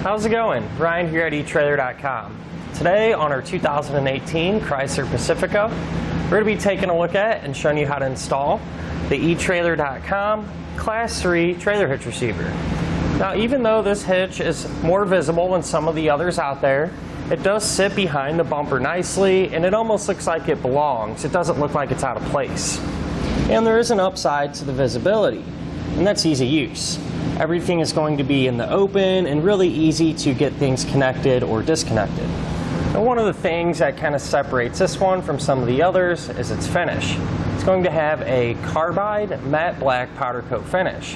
How's it going? Ryan here at etrailer.com. Today on our 2018 Chrysler Pacifica, we're going to be taking a look at and showing you how to install the etrailer.com Class 3 trailer hitch receiver. Now, even though this hitch is more visible than some of the others out there, it does sit behind the bumper nicely and it almost looks like it belongs. It doesn't look like it's out of place. And there is an upside to the visibility, and that's easy use. Everything is going to be in the open and really easy to get things connected or disconnected. And one of the things that kind of separates this one from some of the others is its finish. It's going to have a carbide matte black powder coat finish.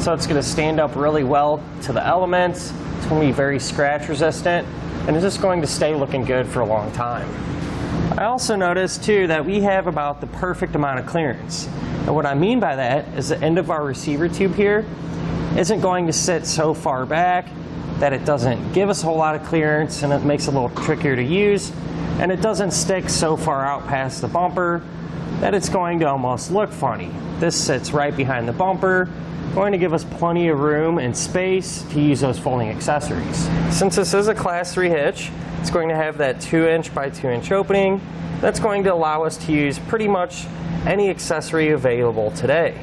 So it's going to stand up really well to the elements. It's going to be very scratch resistant, and it's just going to stay looking good for a long time. I also noticed too that we have about the perfect amount of clearance. And what I mean by that is the end of our receiver tube here isn't going to sit so far back that it doesn't give us a whole lot of clearance and it makes it a little trickier to use, and it doesn't stick so far out past the bumper that it's going to almost look funny. This sits right behind the bumper, going to give us plenty of room and space to use those folding accessories. Since this is a Class 3 hitch, it's going to have that 2" by 2" opening. That's going to allow us to use pretty much any accessory available today.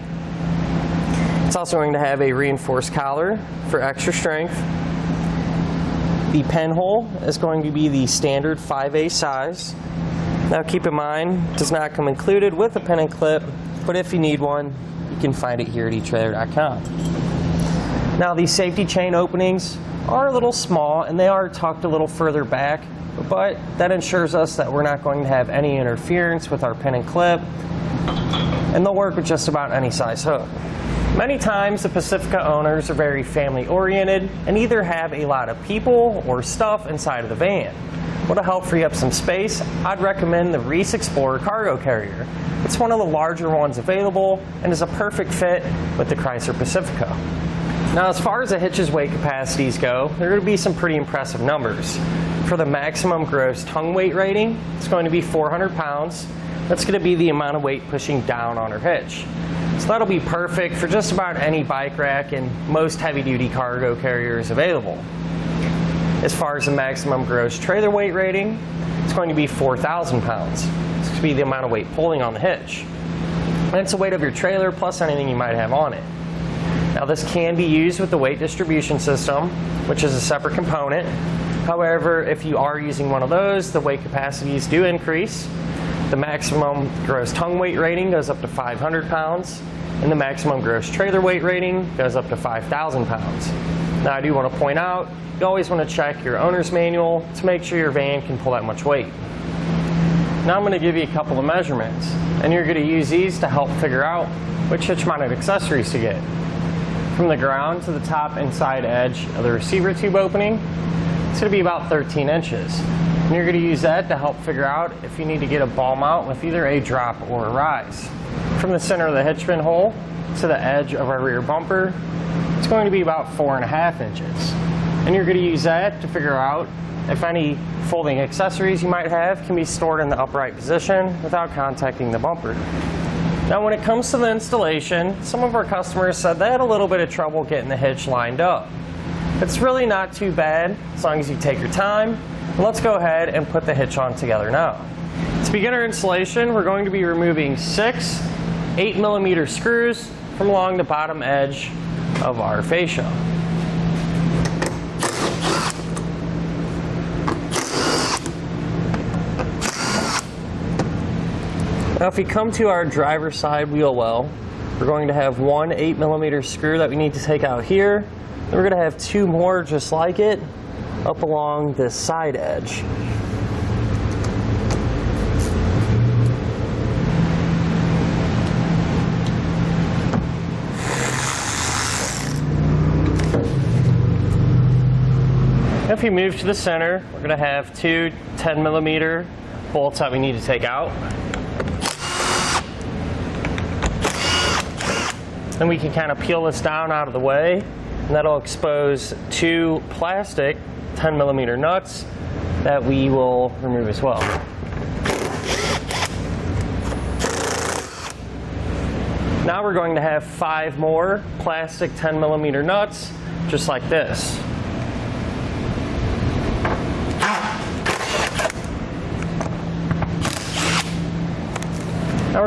It's also going to have a reinforced collar for extra strength. The pen hole is going to be the standard 5/8 size. Now keep in mind, it does not come included with a pen and clip, but if you need one, you can find it here at etrailer.com. Now these safety chain openings are a little small and they are tucked a little further back, but that ensures us that we're not going to have any interference with our pen and clip, and they'll work with just about any size hook. Many times the Pacifica owners are very family oriented and either have a lot of people or stuff inside of the van. Well, to help free up some space, I'd recommend the Reese Explorer cargo carrier. It's one of the larger ones available and is a perfect fit with the Chrysler Pacifica. Now, as far as the hitch's weight capacities go, there are going to be some pretty impressive numbers. For the maximum gross tongue weight rating, it's going to be 400 pounds. That's going to be the amount of weight pushing down on our hitch. So that'll be perfect for just about any bike rack and most heavy-duty cargo carriers available. As far as the maximum gross trailer weight rating, it's going to be 4,000 pounds. It's going to be the amount of weight pulling on the hitch. And it's the weight of your trailer plus anything you might have on it. Now this can be used with the weight distribution system, which is a separate component. However, if you are using one of those, the weight capacities do increase. The maximum gross tongue weight rating goes up to 500 pounds, and the maximum gross trailer weight rating goes up to 5,000 pounds. Now I do want to point out, you always want to check your owner's manual to make sure your van can pull that much weight. Now I'm going to give you a couple of measurements, and you're going to use these to help figure out which hitch mounted accessories to get. From the ground to the top inside edge of the receiver tube opening, it's going to be about 13 inches. And you're going to use that to help figure out if you need to get a ball mount with either a drop or a rise. From the center of the hitch pin hole to the edge of our rear bumper, it's going to be about 4.5 inches. And you're going to use that to figure out if any folding accessories you might have can be stored in the upright position without contacting the bumper. Now when it comes to the installation, some of our customers said they had a little bit of trouble getting the hitch lined up. It's really not too bad as long as you take your time. Let's go ahead and put the hitch on together now. To begin our installation, we're going to be removing 6 8mm screws from along the bottom edge of our fascia. Now if we come to our driver's side wheel well, we're going to have one 8mm screw that we need to take out here. Then we're going to have 2 more just like it up along this side edge. If we move to the center, we're going to have 2 10mm bolts that we need to take out. Then we can kind of peel this down out of the way, and that'll expose 2 plastic 10mm nuts that we will remove as well. Now we're going to have 5 more plastic 10mm nuts, just like this.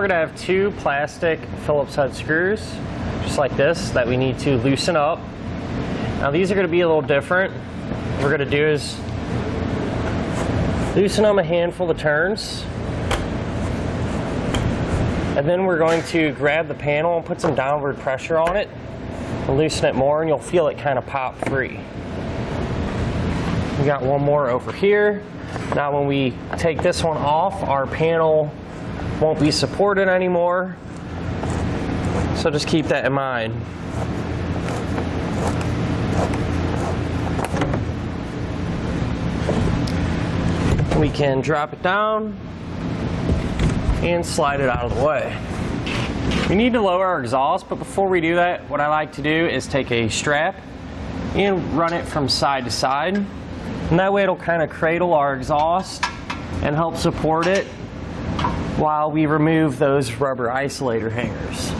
we're gonna have 2 plastic Phillips head screws, just like this, that we need to loosen up. Now these are gonna be a little different. What we're gonna do is loosen them a handful of turns, and then we're going to grab the panel and put some downward pressure on it and loosen it more, and you'll feel it kind of pop free. We got one more over here. Now when we take this one off, our panel won't be supported anymore, so just keep that in mind. We can drop it down and slide it out of the way. We need to lower our exhaust, but before we do that, what I like to do is take a strap and run it from side to side. And that way it'll kind of cradle our exhaust and help support it while we remove those rubber isolator hangers.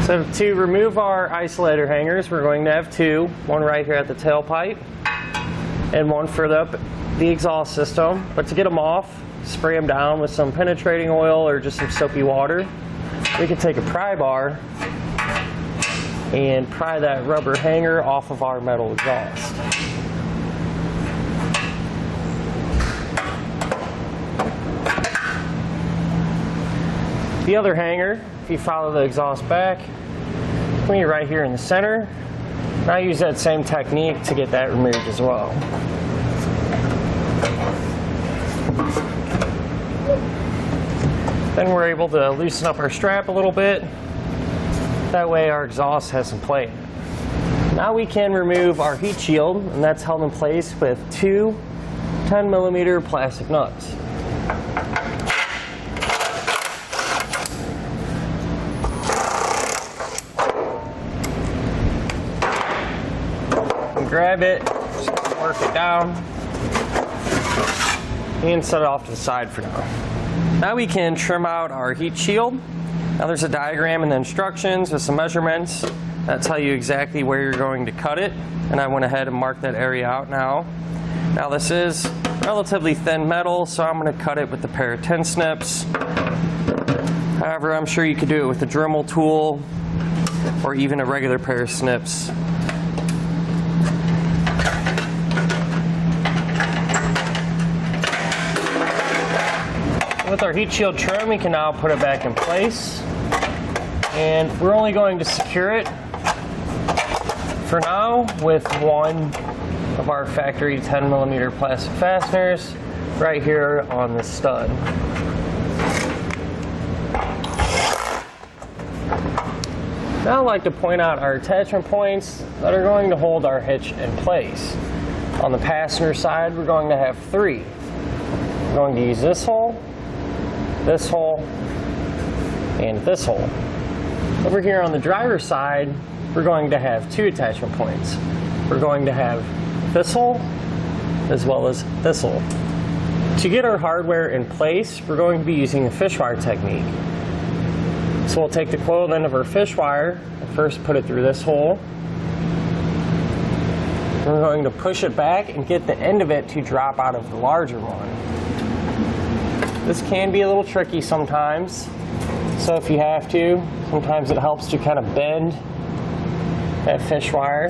So to remove our isolator hangers, we're going to have 2, one right here at the tailpipe and one further up the exhaust system. But to get them off, spray them down with some penetrating oil or just some soapy water. We can take a pry bar and pry that rubber hanger off of our metal exhaust. The other hanger, if you follow the exhaust back, clean it right here in the center. And I use that same technique to get that removed as well. Then we're able to loosen up our strap a little bit. That way our exhaust has some play. Now we can remove our heat shield, and that's held in place with 2 10mm plastic nuts. Grab it, just work it down, and set it off to the side for now. Now we can trim out our heat shield. Now there's a diagram and the instructions with some measurements that tell you exactly where you're going to cut it, and I went ahead and marked that area out now. Now this is relatively thin metal, so I'm going to cut it with a pair of tin snips. However, I'm sure you could do it with a Dremel tool or even a regular pair of snips. With our heat shield trim, we can now put it back in place, and we're only going to secure it for now with one of our factory 10mm plastic fasteners right here on the stud. Now I'd like to point out our attachment points that are going to hold our hitch in place. On the passenger side, we're going to have 3. We're going to use this hole, and this hole. Over here on the driver's side, we're going to have 2 attachment points. We're going to have this hole as well as this hole. To get our hardware in place, we're going to be using the fish wire technique. So we'll take the coiled end of our fish wire and first put it through this hole. We're going to push it back and get the end of it to drop out of the larger one. This can be a little tricky sometimes, so if you have to, sometimes it helps to kind of bend that fish wire.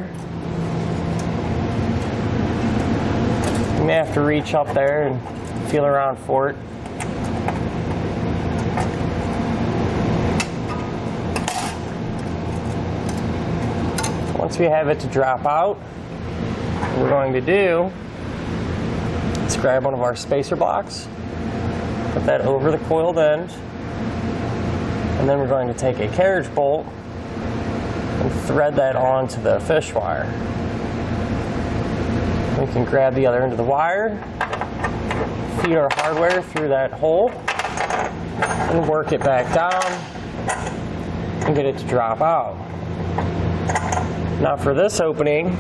You may have to reach up there and feel around for it. Once we have it to drop out, what we're going to do is grab one of our spacer blocks, put that over the coiled end, and then we're going to take a carriage bolt and thread that onto the fish wire. We can grab the other end of the wire, feed our hardware through that hole, and work it back down and get it to drop out. Now for this opening,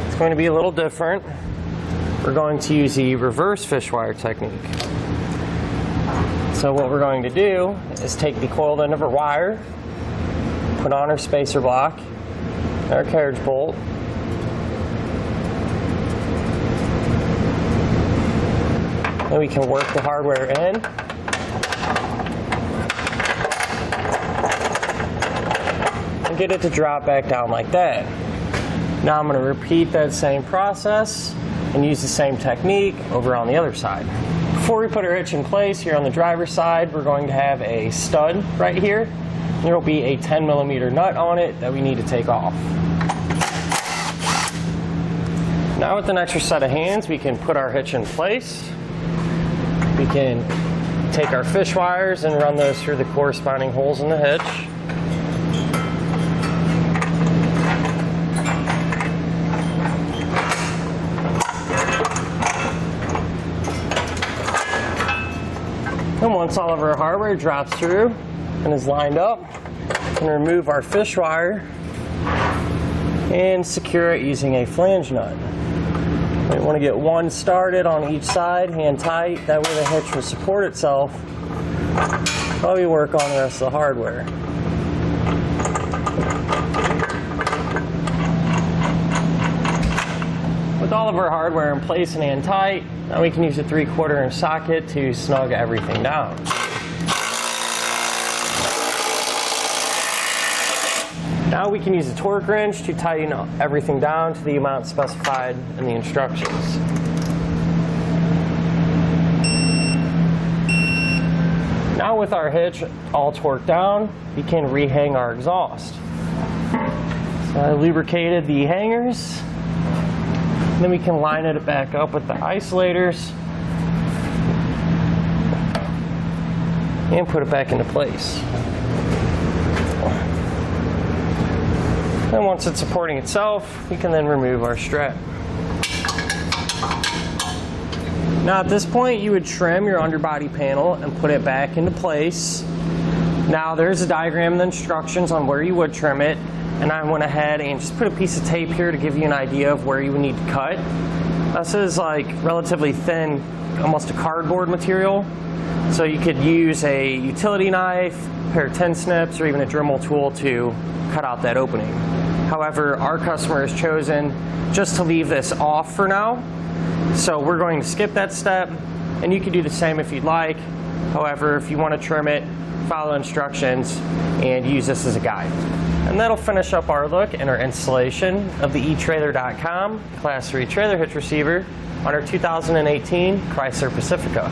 it's going to be a little different. We're going to use the reverse fish wire technique. So what we're going to do is take the coiled end of our wire, put on our spacer block, our carriage bolt, and we can work the hardware in get it to drop back down like that. Now I'm going to repeat that same process and use the same technique over on the other side. Before we put our hitch in place here on the driver's side, we're going to have a stud right here. There will be a 10mm nut on it that we need to take off. Now with an extra set of hands, we can put our hitch in place. We can take our fish wires and run those through the corresponding holes in the hitch. And once all of our hardware drops through and is lined up, we can remove our fish wire and secure it using a flange nut. We want to get one started on each side, hand tight, that way the hitch will support itself while we work on the rest of the hardware. With all of our hardware in place and hand tight, now we can use a 3/4 inch socket to snug everything down. Now we can use a torque wrench to tighten everything down to the amount specified in the instructions. Now with our hitch all torqued down, we can rehang our exhaust. So I lubricated the hangers. Then we can line it back up with the isolators and put it back into place. And once it's supporting itself, we can then remove our strap. Now at this point, you would trim your underbody panel and put it back into place. Now there's a diagram and the instructions on where you would trim it, and I went ahead and just put a piece of tape here to give you an idea of where you would need to cut. This is like relatively thin, almost a cardboard material, so you could use a utility knife, a pair of tin snips, or even a Dremel tool to cut out that opening. However, our customer has chosen just to leave this off for now, so we're going to skip that step, and you can do the same if you'd like. However, if you want to trim it, follow instructions and use this as a guide. And that'll finish up our look and our installation of the etrailer.com Class 3 trailer hitch receiver on our 2018 Chrysler Pacifica.